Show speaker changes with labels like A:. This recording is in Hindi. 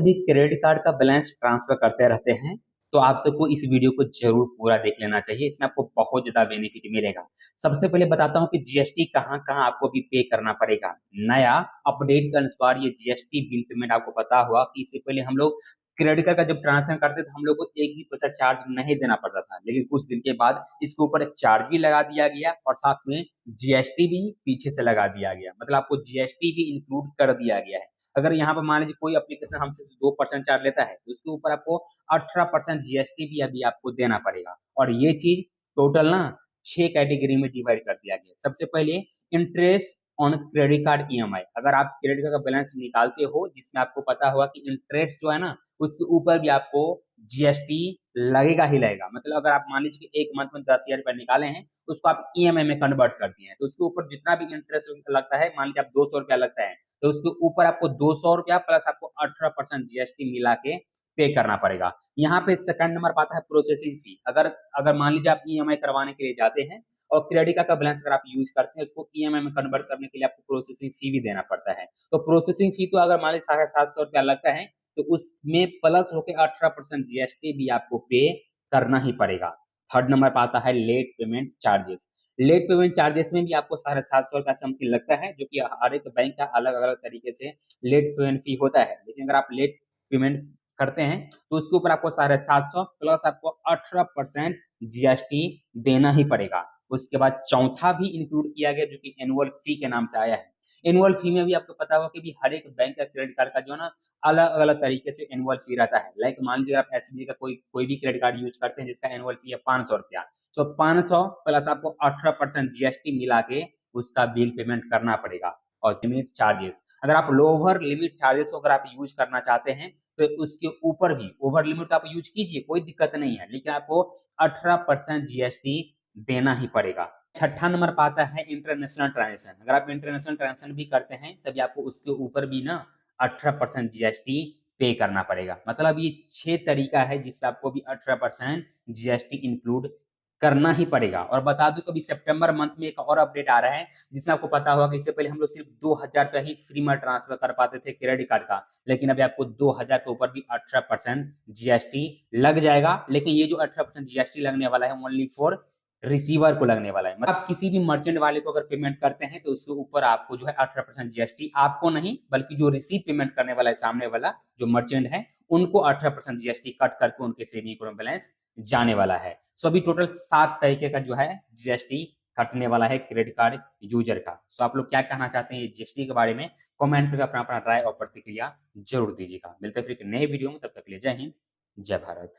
A: भी क्रेडिट कार्ड का बैलेंस ट्रांसफर करते रहते हैं तो आप सबको इस वीडियो को जरूर पूरा देख लेना चाहिए। इसमें आपको बहुत ज्यादा बेनिफिट मिलेगा। सबसे पहले बताता हूँ कि जीएसटी कहाँ कहाँ आपको भी पे करना पड़ेगा। नया अपडेट के अनुसार ये जीएसटी बिल पेमेंट आपको पता हुआ कि इससे पहले हम लोग क्रेडिट कार्ड का जब ट्रांजेक्शन करते थे हम लोग को एक भी पैसा चार्ज नहीं देना पड़ता था, लेकिन कुछ दिन के बाद इसके ऊपर एक चार्ज भी लगा दिया गया और साथ में जीएसटी भी पीछे से लगा दिया गया, मतलब आपको जीएसटी भी इंक्लूड कर दिया गया है। अगर यहाँ पर मान लीजिए कोई एप्लीकेशन हमसे 2% चार्ज लेता है तो उसके ऊपर आपको 18% जीएसटी भी अभी आपको देना पड़ेगा। और ये चीज टोटल ना 6 कैटेगरी में डिवाइड कर दिया गया। सबसे पहले interest on credit card EMI. अगर आप क्रेडिट कार्ड का बैलेंस निकालते हो जिसमें आपको पता होगा कि इंटरेस्ट जो है ना उसके ऊपर भी आपको जीएसटी लगेगा ही लगेगा। मतलब अगर आप मान लीजिए कि एक मंथ में 10,000 रुपया निकाले हैं उसको आप ईएमआई में कन्वर्ट कर दिए हैं तो उसके ऊपर जितना भी इंटरेस्ट लगता है, मान लीजिए आप 200 रुपया लगता है तो उसके ऊपर आपको 200 रुपया प्लस आपको 18% जीएसटी मिला के पे करना पड़ेगा। यहाँ पे सेकंड नंबर पर आता है प्रोसेसिंग फी। अगर अगर मान लीजिए आप ईएमआई करवाने के लिए जाते हैं और क्रेडिट कार्ड का बैलेंस अगर आप यूज करते हैं उसको ईएमआई में कन्वर्ट करने के लिए आपको प्रोसेसिंग फी भी देना पड़ता है। तो प्रोसेसिंग फी तो अगर मान लीजिए 750 रुपया लगता है तो उसमें प्लस होकर 18% जीएसटी भी आपको पे करना ही पड़ेगा। थर्ड नंबर पर आता है late payment charges. Late payment charges में भी आपको 750 रुपया समथिंग लगता है, जो कि हर एक बैंक का अलग अलग तरीके से लेट पेमेंट फी होता है। लेकिन अगर आप लेट पेमेंट करते हैं तो उसके ऊपर आपको 750 प्लस आपको 18% जीएसटी देना ही पड़ेगा। उसके बाद चौथा भी इंक्लूड किया गया जो कि एनुअल फी के नाम से आया है। एनुअल फी में भी आपको पता होगा कि भी हर एक बैंक का क्रेडिट कार्ड का जो है ना अलग अलग तरीके से एनुअल फी रहता है। लाइक मान लीजिए आप एसबीआई का कोई भी क्रेडिट कार्ड यूज करते हैं जिसका एनुअल फी है 500 रुपया, तो 500 प्लस आपको 18% जीएसटी मिला के उसका बिल पेमेंट करना पड़ेगा। और लिमिट चार्जेस, अगर आप लोअर लिमिट चार्जेस को अगर आप यूज करना चाहते हैं तो उसके ऊपर भी ओवर लिमिट आप यूज कीजिए, कोई दिक्कत नहीं है, लेकिन आपको 18% जीएसटी देना ही पड़ेगा। छठा नंबर पर आता है इंटरनेशनल ट्रांजेक्शन। अगर आप इंटरनेशनल ट्रांजेक्शन भी करते हैं तभी आपको उसके ऊपर भी ना 18% जीएसटी पे करना पड़ेगा। मतलब ये 6 तरीका है जिसपे आपको भी 18% जीएसटी इंक्लूड करना ही पड़ेगा। और बता दूं कभी सितंबर मंथ में एक और अपडेट आ रहा है जिसमें आपको पता होगा कि इससे पहले हम लोग सिर्फ 2,000 रुपया ही फ्री में ट्रांसफर कर पाते थे क्रेडिट कार्ड का, लेकिन अभी आपको 2,000 के ऊपर भी 18% जीएसटी लग जाएगा। लेकिन ये जो 18% जीएसटी लगने वाला है ओनली फॉर रिसीवर को लगने वाला है। मतलब आप किसी भी मर्चेंट वाले को अगर पेमेंट करते हैं तो उसके ऊपर आपको जो है 18% जीएसटी, आपको नहीं बल्कि जो रिसीव पेमेंट करने वाला है सामने वाला जो मर्चेंट है उनको 18% जीएसटी कट करके उनके सेविंग अकाउंट बैलेंस जाने वाला है। सो अभी टोटल 7 तरीके का जो है जीएसटी कटने वाला है क्रेडिट कार्ड यूजर का। सो आप लोग क्या कहना चाहते हैं जीएसटी के बारे में, कमेंट करके अपना अपना राय और प्रतिक्रिया जरूर दीजिएगा। मिलते हैं फिर एक नए वीडियो में, तब तक के लिए जय हिंद, जय भारत।